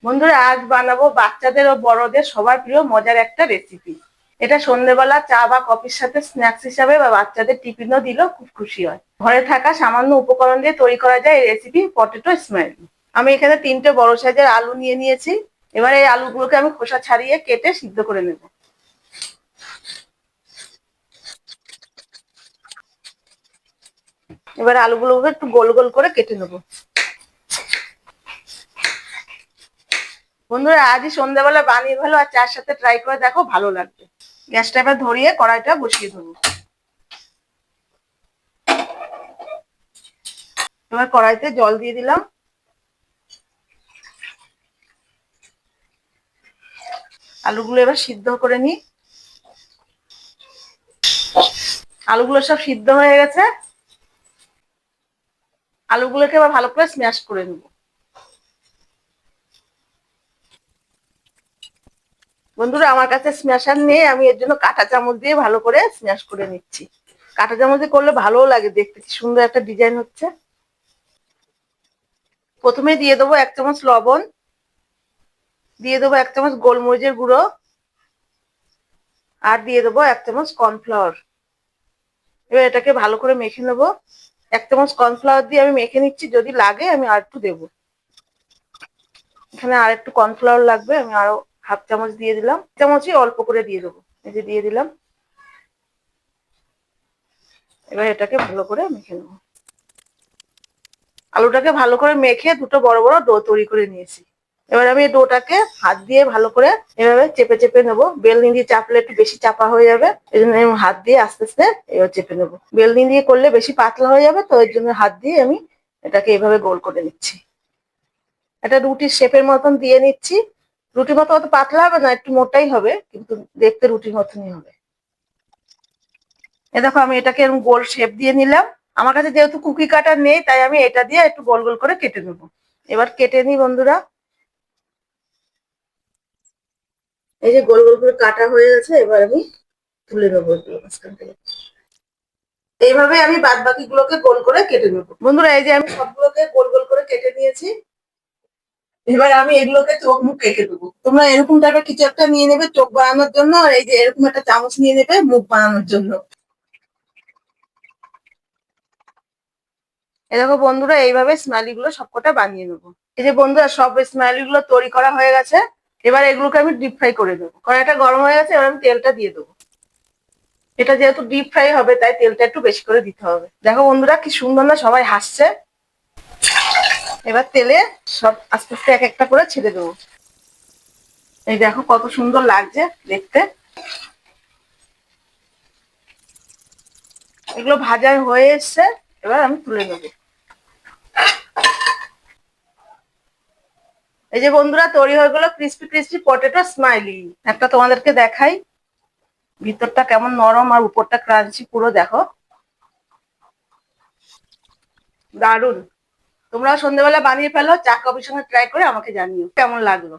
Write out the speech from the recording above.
বন্ধুরা, আজ বানাবো বাচ্চাদের ও বড়দের সবার প্রিয় মজার একটা রেসিপি। এটা সন্ধ্যেবেলা চা বা কফির সাথে স্ন্যাক্স হিসাবে বা বাচ্চাদের টিফিনও দিলেও খুব খুশি হয়। ঘরে থাকা সামান্য উপকরণ দিয়ে তৈরি করা যায় এই রেসিপি, পটেটো স্মাইলি। আমি এখানে 3টে বড় সাইজের আলু নিয়ে নিয়েছি। এবার এই আলুগুলোকে আমি খোসা ছাড়িয়ে কেটে সিদ্ধ করে নেব। এবার আলুগুলোকে একটু গোল গোল করে কেটে নেবো। বন্ধুরা, আজই সন্ধ্যাবেলা বানিয়ে ভালো আর চার সাথে ট্রাই করে দেখো, ভালো লাগবে। গ্যাসটা এবার ধরিয়ে কড়াইটা বসিয়ে দেবো। এবার কড়াইতে জল দিয়ে দিলাম। আলুগুলো এবার সিদ্ধ করে নিই। আলুগুলো সব সিদ্ধ হয়ে গেছে। আলুগুলোকে এবার ভালো করে স্ম্যাশ করে নেব। বন্ধুরা, আমার কাছে স্ম্যাশার নেই, আমি এর জন্য কাঁটা চামচ দিয়ে ভালো করে স্ম্যাশ করে নিচ্ছি। কাঁটা চামচ দিয়ে করলে ভালোও লাগে দেখতে, কি সুন্দর একটা ডিজাইন হচ্ছে। প্রথমে দিয়ে দেবো 1 চামচ লবণ, দিয়ে দেবো 1 চামচ গোলমরিচের গুঁড়ো, আর দিয়ে দেবো 1 চামচ কর্নফ্লাওয়ার। এবার এটাকে ভালো করে মেখে নেবো। 1 চামচ কর্নফ্লাওয়ার দিয়ে আমি মেখে নিচ্ছি, যদি লাগে আমি আর একটু দেবো। এখানে আর একটু কর্নফ্লাওয়ার লাগবে, আমি আরো 1/2 চামচ দিয়ে দিলাম। চামচই অল্প করে দিয়ে দেবো। এই যে দিয়ে দিলাম। এবার এটাকে ভালো করে মেখে নেবো। আলুটাকে ভালো করে মেখে দুটো বড় বড় ডো তৈরি করে নিয়েছি। এবার আমি এই ডোটাকে হাত দিয়ে ভালো করে এভাবে চেপে চেপে নেবো। বেলনি দিয়ে চাপলে একটু বেশি চাপা হয়ে যাবে, এই জন্য আমি হাত দিয়ে আস্তে আস্তে এবার চেপে নেবো। বেলনি দিয়ে করলে বেশি পাতলা হয়ে যাবে, তো এর জন্য হাত দিয়ে আমি এটাকে এভাবে গোল করে নিচ্ছি। একটা রুটির শেপের মতন দিয়ে নিচ্ছি। রুটির মতো অত পাতলা হবে না, একটু মোটাই হবে, কিন্তু দেখতে রুটির মতনই হবে। এ দেখো, আমি এটাকে এরকম গোল শেপ দিয়ে নিলাম। আমার কাছে যেহেতু কুকি কাটার নেই, তাই আমি এটা দিয়ে একটু গোল গোল করে কেটে নেবো। এবার কেটে নিই বন্ধুরা। এই যে গোল গোল করে কাটা হয়ে গেছে, এবার আমি তুলে নেবো এগুলো মাঝখান থেকে। এইভাবে আমি বাদ বাকি গুলোকে গোল করে কেটে নেবো। বন্ধুরা, এই যে আমি সবগুলোকে গোল গোল করে কেটে নিয়েছি। এবার আমি এগুলোকে চোখ মুখ এঁকে দেবো। তোমরা এরকম টাইপের কিছু একটা নিয়ে নেবে চোখ বানানোর জন্য, আর এই যে এরকম একটা চামচ নিয়ে নেবে মুখ বানানোর জন্য। এই দেখো বন্ধুরা, এইভাবে স্মাইলি গুলো সবকটা বানিয়ে নেবো। এই যে বন্ধুরা, সব স্মাইলি গুলো তৈরি করা হয়ে গেছে। এবার এগুলোকে আমি ডিপ ফ্রাই করে দেবো। কড়াইটা গরম হয়ে গেছে, এবার আমি তেলটা দিয়ে দেবো। এটা যেহেতু ডিপ ফ্রাই হবে, তাই তেলটা একটু বেশি করে দিতে হবে। দেখো বন্ধুরা, কি সুন্দর না, সবাই হাসছে। এবার তেলে সব আস্তে আস্তে এক একটা করে ছেড়ে দেবো। এই দেখো কত সুন্দর লাগছে দেখতে। এগুলো ভাজা হয়ে এসছে, এবার আমি তুলে নেবো। এই যে বন্ধুরা, তৈরি হয়ে গেলো ক্রিস্পি ক্রিস্পি পটেটো স্মাইলি। একটা তোমাদেরকে দেখাই, ভিতরটা কেমন নরম আর উপরটা ক্রাঞ্চি, পুরো দেখো, দারুন। তোমরাও সন্ধ্যেবেলা বানিয়ে ফেলো, চা কফির সঙ্গে ট্রাই করে আমাকে জানিও কেমন লাগলো।